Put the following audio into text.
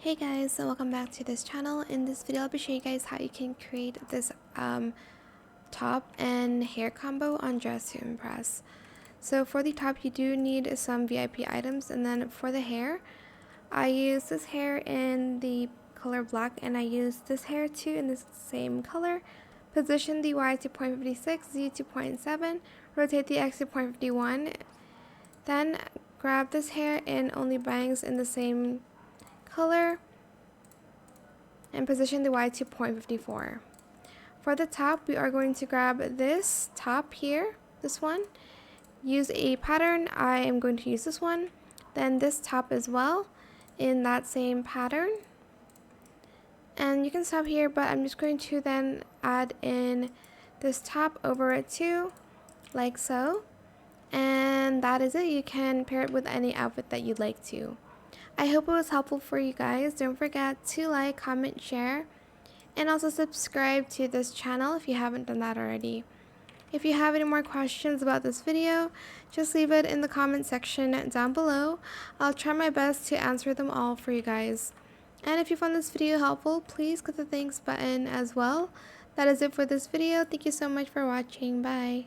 Hey guys, so welcome back to this channel. In this video I'll be showing you guys how you can create this top and hair combo on Dress to Impress. So for the top you do need some VIP items, and then for the hair I use this hair in the color black and I use this hair too in the same color. Position the Y to 0.56, Z to 0.7, rotate the X to 0.51, then grab this hair and only bangs in the same color and position the Y to 0.54. For the top, we are going to grab this top here, this one, use a pattern. I am going to use this one, then this top as well in that same pattern, and you can stop here, but I'm just going to then add in this top over it too, like so, and that is it. You can pair it with any outfit that you'd like to. I hope it was helpful for you guys. Don't forget to like, comment, share, and also subscribe to this channel if you haven't done that already. If you have any more questions about this video, just leave it in the comment section down below. I'll try my best to answer them all for you guys. And if you found this video helpful, please click the thanks button as well. That is it for this video. Thank you so much for watching. Bye.